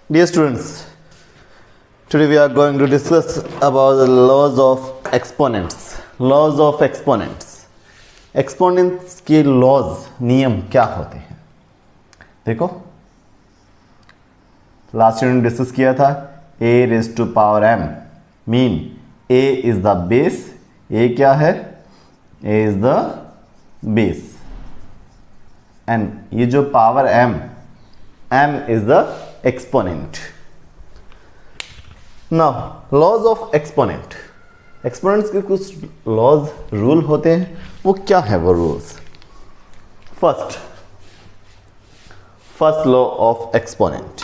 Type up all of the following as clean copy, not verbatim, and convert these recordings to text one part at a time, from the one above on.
Dear students, today we are going to discuss about the laws of exponents. Laws of exponents. Exponents के laws, नियम क्या होते हैं? देखो, लास्ट यूनिट डिस्कस किया था a raised to power m mean a is the base. a क्या है? a is the base. and ये जो power m is the exponent. Now laws of exponent. Exponents के कुछ लॉज रूल होते हैं, वो क्या है वो rules? First law of exponent.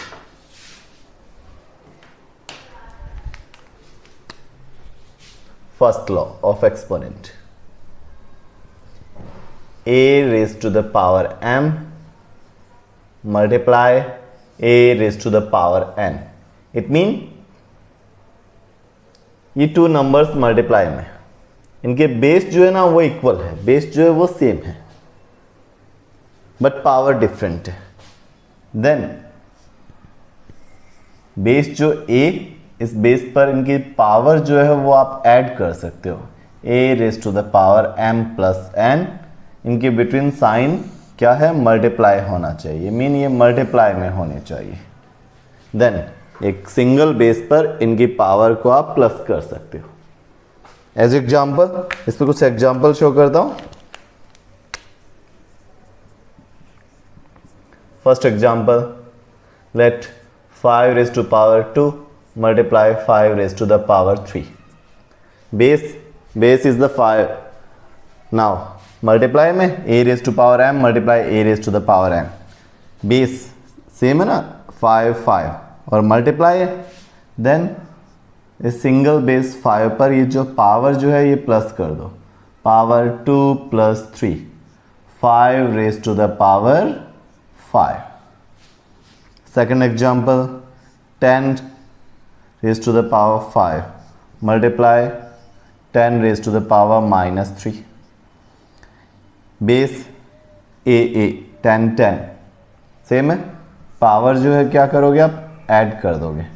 First law of exponent, a raised to the power m multiply a raised to the power n. It mean ये two numbers multiply में इनके बेस जो है ना वो इक्वल है, बेस जो है वो सेम है बट पावर डिफरेंट है. देन बेस जो a, इस बेस पर इनकी पावर जो है वो आप ऐड कर सकते हो. a raise to the power m plus n. इनके बिटवीन साइन क्या है? मल्टीप्लाई होना चाहिए, मीन ये मल्टीप्लाई में होने चाहिए. देन एक सिंगल बेस पर इनकी पावर को आप प्लस कर सकते हो. एज एग्जाम्पल इस पर कुछ एग्जाम्पल शो करता हूं. First example, let 5 raise to power 2 multiply 5 raise to the power 3. Base is the 5. Now multiply में a raise to power m multiply a raise to the power m. Base same है ना, 5 और multiply है. Then इस single base 5 पर ये जो power जो है ये प्लस कर दो. Power 2 plus 3, 5 raise to the power 5. Second example, 10 raise to the power 5 multiply 10 raise to the power -3. Base a 10 same है. पावर जो है क्या करोगे आप? ऐड कर दोगे.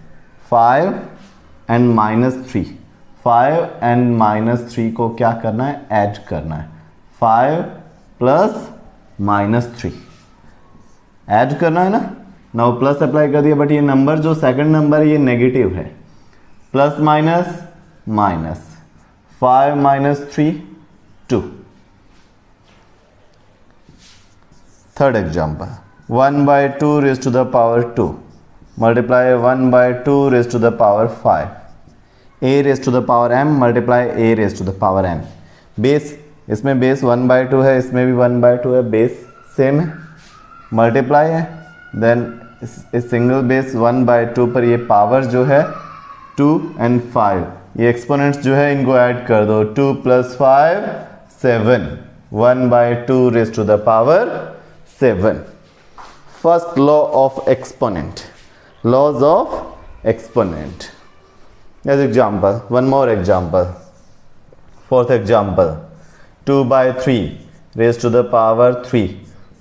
5 एंड -3. 5 एंड -3 को क्या करना है? ऐड करना है. 5 प्लस -3 ऐड करना है ना. नाउ प्लस अप्लाई कर दिया, बट ये नंबर जो सेकंड नंबर है ये नेगेटिव है. Plus minus minus, 5 - 3 2. Third example, 1/2 raise to the power 2 multiply 1/2 raise to the power 5. a raise to the power m multiply a raise to the power n. Base इसमें base 1/2 है, इसमें भी 1/2 है, base same है, multiply है. Then इस single base 1/2 पर ये पावर जो है 2 एंड 5, ये एक्सपोनेंट्स जो है इनको ऐड कर दो. 2 + 5 7. 1/2 raise to the power 7. First law of exponent, laws of exponent. As example, one more example. Fourth example, 2/3 raised to the power 3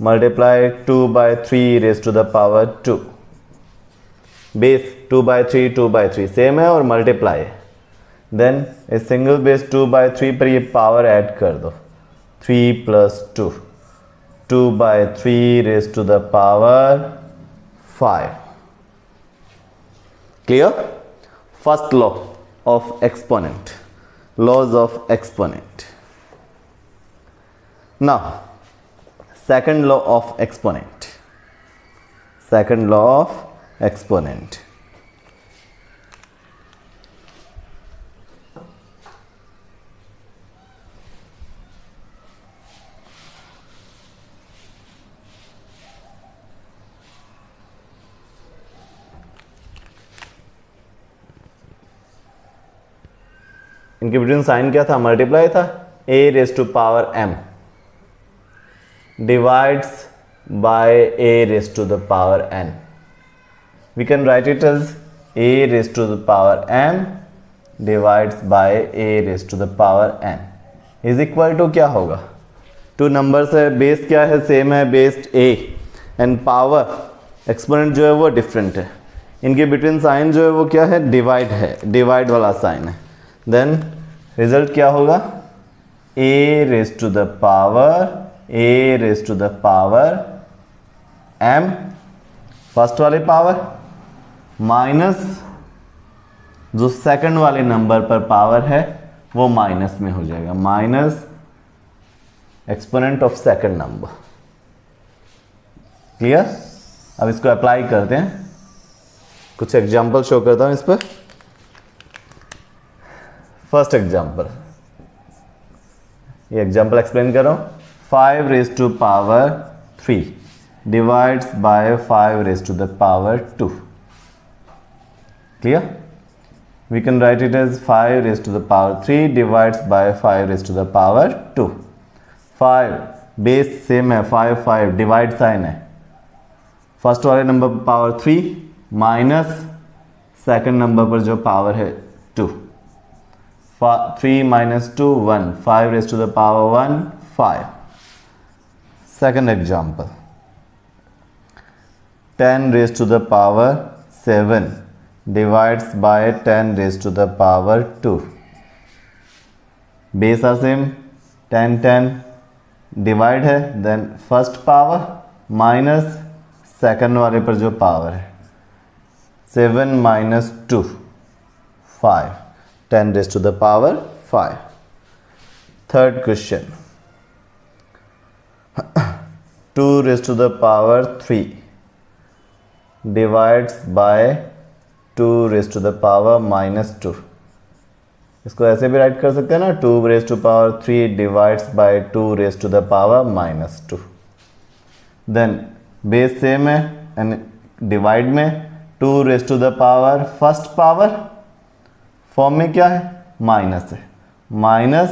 multiply 2/3 raised to the power 2. Base 2/3 same है और multiply है. Then a single base 2/3 पर ये power add कर दो. 3 + 2, 2/3 raised to the power 5. Clear? First law of exponent, laws of exponent. Now second law of exponent. Second law of exponent. इनके between sign क्या था? मल्टीप्लाई था. a raise to power m divides by a raise to the power n. We can write it as a raise to the power m divides by a raise to the power n is equal to क्या होगा? Two numbers है, base क्या है? Same है, base a and power exponent जो है वो different है. इनके बिटवीन साइन जो है वो क्या है, डिवाइड है, डिवाइड वाला साइन है। देन रिजल्ट क्या होगा, a raise to the power m first वाले पावर माइनस जो सेकंड वाले नंबर पर पावर है वो माइनस में हो जाएगा, minus exponent of second number. Clear? अब इसको अप्लाई करते हैं, कुछ एग्जांपल शो करता हूं इस पर। फर्स्ट एग्जांपल, ये एग्जांपल एक्सप्लेन कर रहा हूं। 5 raise to power 3 divides by 5 raise to the power 2। Clear? We can write it as 5 raised to the power 3 divides by 5 raised to the power 2। 5 base same है, 5 5 divide sign है, first वाले number पर power 3 minus second number पर जो power है 2। 3 minus 2 1, 5 raise to the power 1 5। Second example, 10 raise to the power 7 divides by 10 raised to the power 2। Base are same, 10 10 divide है, then first power minus second वाले पर जो power है 7 minus 2 5, 10 raised to the power 5। Third question, 2 raised to the power 3 divides by 2 raise to the power minus 2। इसको ऐसे भी right कर सकते हैं ना, 2 raise to power 3 divides by 2 raise to the power minus 2। Then base same है and divide में 2 raise to the power first power form में क्या है, माइनस है, माइनस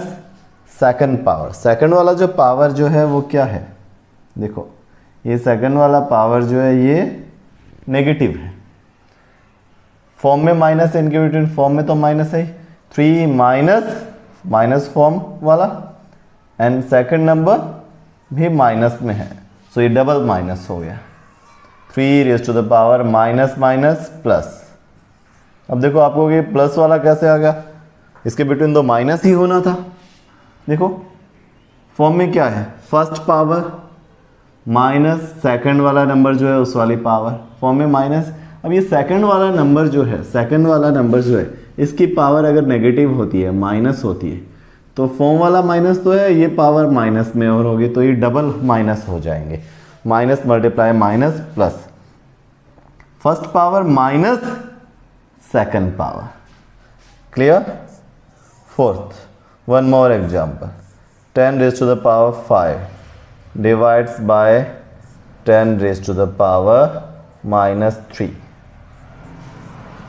सेकंड पावर। सेकंड वाला जो पावर जो है वो क्या है, देखो ये सेकंड वाला पावर जो है ये नेगेटिव है, फॉर्म में माइनस है, इनके बिटवीन फॉर्म में तो माइनस है, 3 माइनस फॉर्म वाला एंड सेकंड नंबर भी माइनस में है, सो ये डबल माइनस हो गया, 3 raise to the power minus minus plus. अब देखो आपको ये प्लस वाला कैसे आ गया, इसके बिटवीन तो माइनस ही होना था। देखो फॉर्म में क्या है, फर्स्ट पावर माइनस सेकंड वाला नंबर जो है उस वाली पावर, फॉर्म में माइनस। अब ये सेकंड वाला नंबर जो है, सेकंड वाला नंबर जो है इसकी पावर अगर नेगेटिव होती है, माइनस होती है, तो फॉर्म वाला माइनस तो है, ये पावर माइनस में और होगी, तो ये डबल माइनस हो जाएंगे, minus multiply minus plus, first power minus second power. Clear? Fourth, one more example, 10 raise to the power 5 divides by 10 raise to the power minus 3।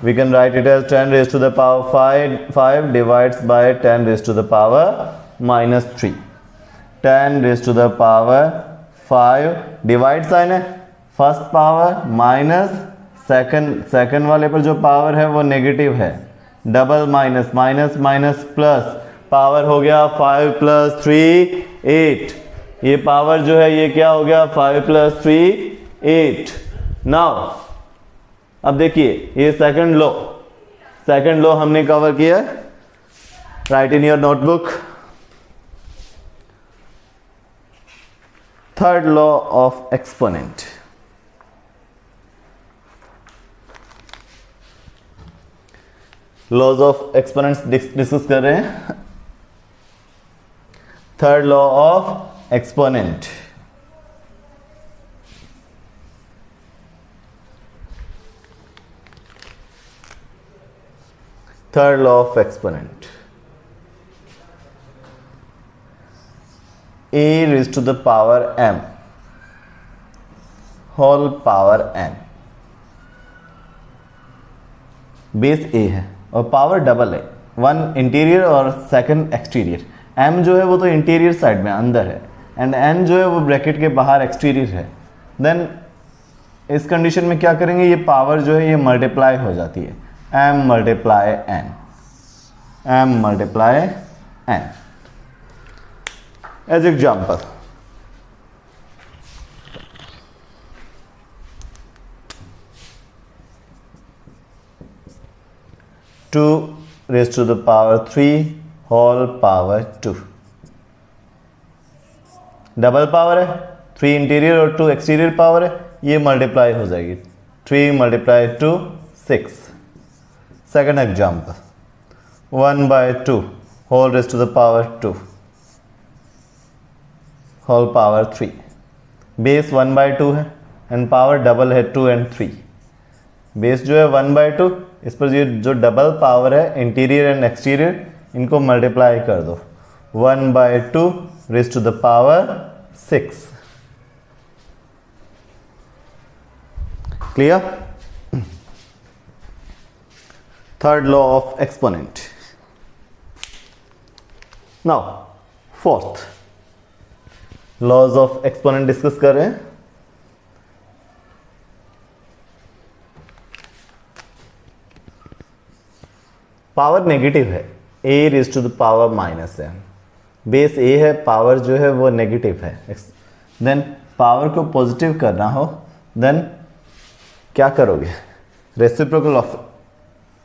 We can write it as 10 raised to the power 5 divides by 10 raised to the power minus 3। 10 raised to the power 5 divide sign है, first power minus second वाले पर जो power है वो negative है, double minus, minus minus plus, power हो गया 5 plus 3 8। ये पावर जो है ये क्या हो गया, 5 प्लस 3 8। नाउ अब देखिए ये सेकंड लॉ हमने कवर किया है, write in your notebook. Third law of exponent, laws of exponents discuss कर रहे हैं। Third law of exponent, third law of exponent, a raised to the power m whole power n। Base a है और power double है, one interior और second exterior. m जो है वो तो इंटीरियर साइड में अंदर है एंड n जो है वो ब्रैकेट के बाहर एक्सटीरियर है। देन इस कंडीशन में क्या करेंगे, ये पावर जो है ये मल्टीप्लाई हो जाती है, m multiply n। As example, 2 raise to the power 3 whole power 2। Double power है, 3 इंटीरियर और 2 एक्सटीरियर पावर है, ये मल्टीप्लाई हो जाएगी। 3 multiply 2 6। Second example 1/2 whole raise to the power 2 whole power 3। Base 1/2 है एंड पावर डबल है 2 and 3। Base जो है 1/2, इस पर ये जो डबल पावर है इंटीरियर एंड एक्सटीरियर, इनको मल्टीप्लाई कर दो। 1/2 raise to the power 6। Clear? Third law of exponent. Now fourth laws of exponent discuss कर रहे हैं। पावर नेगेटिव है, a raise to the power -m। Base a है, power जो है वो नेगेटिव है। देन पावर को पॉजिटिव करना हो, देन क्या करोगे? Reciprocal of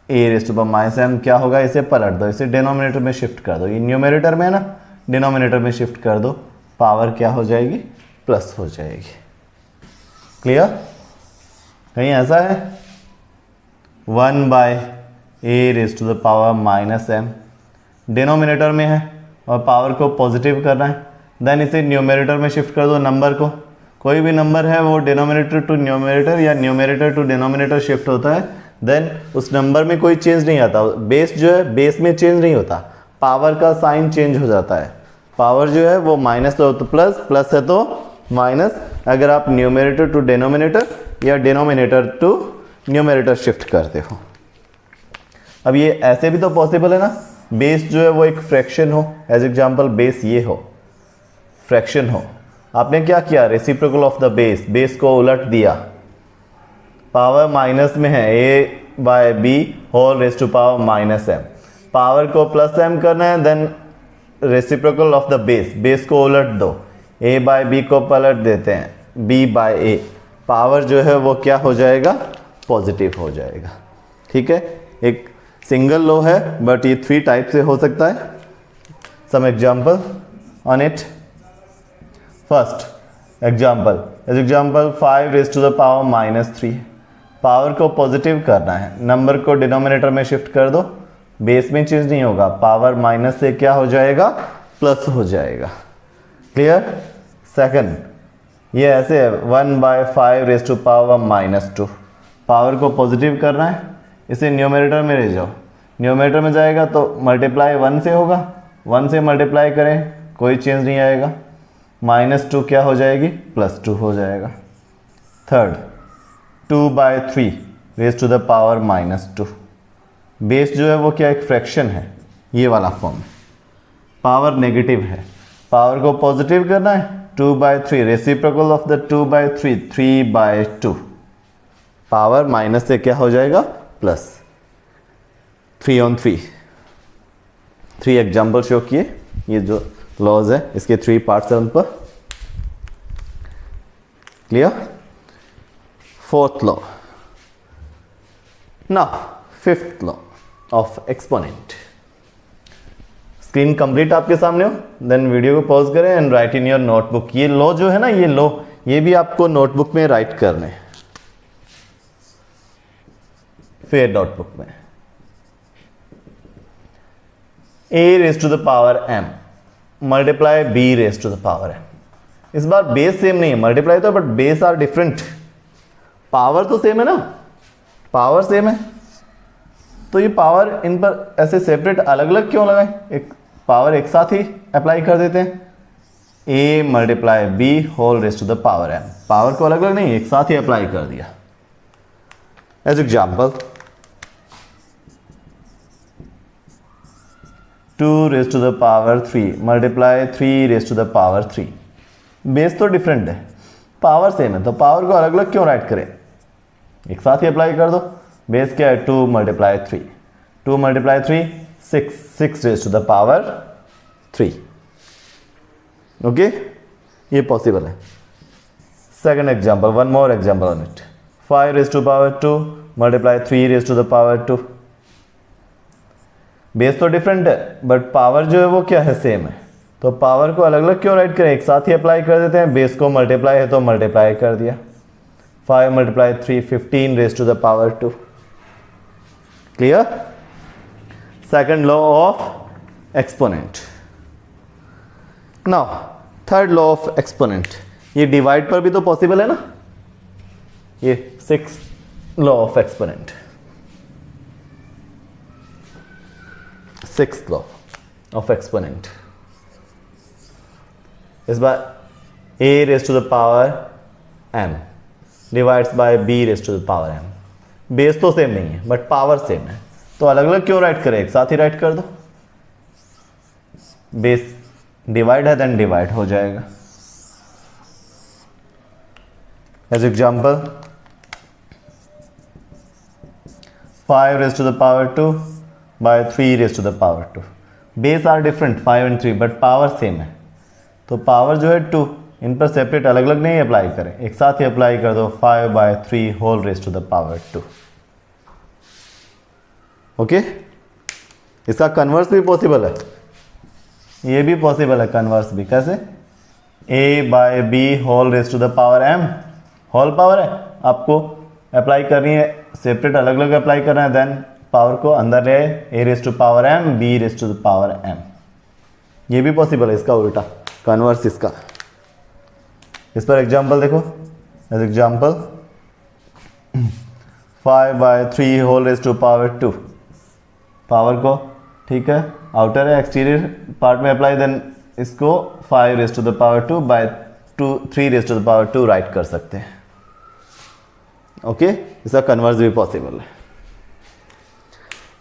a raise to power -m क्या होगा? इसे पलट दो, इसे डिनोमिनेटर में शिफ्ट कर दो। ये न्यूमरेटर में है ना, डिनोमिनेटर में शिफ्ट कर दो, पावर क्या हो जाएगी? प्लस हो जाएगी। क्लियर? कहीं ऐसा है 1/a raise to the power -m denominator में है और पावर को पॉजिटिव करना है, देन इसे न्यूमरेटर में शिफ्ट कर दो। नंबर को, कोई भी नंबर है वो डिनोमिनेटर टू न्यूमरेटर या न्यूमरेटर टू डिनोमिनेटर शिफ्ट होता है, देन उस नंबर में कोई चेंज नहीं आता। बेस जो है, बेस में चेंज नहीं होता, पावर का साइन चेंज हो जाता है। पावर जो है वो माइनस हो तो प्लस, प्लस है तो माइनस, अगर आप न्यूमरेटर टू डिनोमिनेटर या डिनोमिनेटर टू न्यूमरेटर शिफ्ट करते हो। अब ये ऐसे भी तो पॉसिबल है ना, बेस जो है वो एक फ्रैक्शन हो, एज एग्जांपल बेस ये हो, फ्रैक्शन हो, आपने क्या किया? Reciprocal of the base, base को उलट दिया, पावर माइनस में है, a/b whole raise to power -m। Power को प्लस m करना है, then reciprocal of the base, base को उलट दो, a/b को पलट देते हैं, b/a, पावर जो है वो क्या हो जाएगा? पॉजिटिव हो जाएगा। ठीक है, एक सिंगल लॉ है बट ये 3 टाइप से हो सकता है। Some example on it. First example, as example 5 raise to the power -3। Power को पॉजिटिव करना है, नंबर को डिनोमिनेटर में शिफ्ट कर दो, बेस में चेंज नहीं होगा, पावर माइनस से क्या हो जाएगा? प्लस हो जाएगा। क्लियर? सेकंड, ये ऐसे है 1/5 रेज टू पावर -2। पावर को पॉजिटिव करना है, इसे न्यूमरेटर में ले जाओ, न्यूमरेटर में जाएगा तो मल्टीप्लाई 1 से होगा, 1 से मल्टीप्लाई करें कोई चेंज नहीं आएगा, -2 क्या हो जाएगी? +2 हो जाएगा। Third, 2/3 raise to the power -2। Base जो है वो क्या? एक फ्रैक्शन है, ये वाला फॉर्म, पावर नेगेटिव है, पावर को पॉजिटिव करना है, 2/3 reciprocal of the 2/3 3/2, power minus से क्या हो जाएगा? प्लस। 3 on 3 3 एग्जाम्पल शो किए, ये जो लॉज है इसके 3 पार्ट्स हैं उन पर। Clear? Fourth law. Now fifth law of exponent. Screen complete आपके सामने हो, देन वीडियो को पॉज करें and right in your notebook. ये लॉ जो है ना, ये लॉ, ये भी आपको नोटबुक में राइट करने हैं, फिर नोटबुक में। a raise to the power m multiply b raise to the power m। इस बार बेस सेम नहीं है, मल्टीप्लाई तो, but base are different. Power तो सेम है ना, पावर सेम है, तो ये पावर इन पर ऐसे सेपरेट अलग अलग क्यों लगाए? एक पावर एक साथ ही अप्लाई कर देते हैं, a multiply b whole raise to the power m। Power को अलग अलग नहीं, एक साथ ही अप्लाई कर दिया। As example 2 raise to the power 3 multiply 3 raise to the power 3। Base तो डिफरेंट है, पावर सेम है, तो पावर को अलग अलग क्यों राइट करें? एक साथ ही अप्लाई कर दो। बेस क्या है? 2 multiply 3, 2 multiply 3 6, 6 raise to the power 3। Okay, ये पॉसिबल है। Second example, one more example on it. 5 raise to power 2 multiply 3 raise to the power 2। Base तो डिफरेंट है बट पावर जो है वो क्या है, सेम है। तो पावर को अलग अलग क्यों राइट करें, एक साथ ही अप्लाई कर देते हैं। बेस को मल्टीप्लाई है तो मल्टीप्लाई कर दिया, 5 multiply 3 15 raise to the power 2। Clear? Second law of exponent. Now third law of exponent, ये डिवाइड पर भी तो पॉसिबल है ना, ये sixth law of exponent, sixth law of exponent. इस बार a raise to the power m divides by b raise to the power m। Base तो सेम नहीं है बट पावर सेम है, तो अलग अलग क्यों राइट करें, एक साथ ही राइट कर दो। बेस डिवाइड है देन डिवाइड हो जाएगा। As example 5 raise to the power 2 by 3 raise to the power 2। Base are different 5 and 3 but power same है, तो पावर जो है 2, इन पर सेपरेट अलग अलग नहीं अप्लाई करें, एक साथ ही अप्लाई कर दो 5 by 3 whole raise to the power 2। Okay, इसका कन्वर्स भी पॉसिबल है, ये भी पॉसिबल है कन्वर्स भी। कैसे? a by B whole raise to the power m, whole power है, आपको अप्लाई करनी है सेपरेट अलग अलग अप्लाई करना है, देन पावर को अंदर ले a raise to power m b raise to the power m। ये भी पॉसिबल है, इसका उल्टा कन्वर्स इसका। इस पर एग्जांपल देखो, as example 5 by 3 whole raise to power 2। Power को ठीक है आउटर है एक्सटीरियर पार्ट में अप्लाई, देन इसको 5 raise to the power 2 by 3 raise to the power 2 write कर सकते हैं। ओके, इसका कन्वर्स भी पॉसिबल है।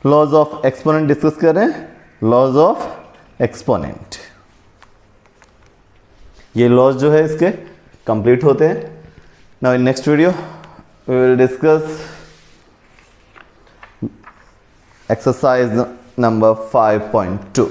लॉज ऑफ एक्सपोनेंट डिस्कस कर रहे हैं, लॉज ऑफ एक्सपोनेंट। ये लॉज जो है इसके कंप्लीट होते हैं। Now in next video we will discuss exercise number 5.2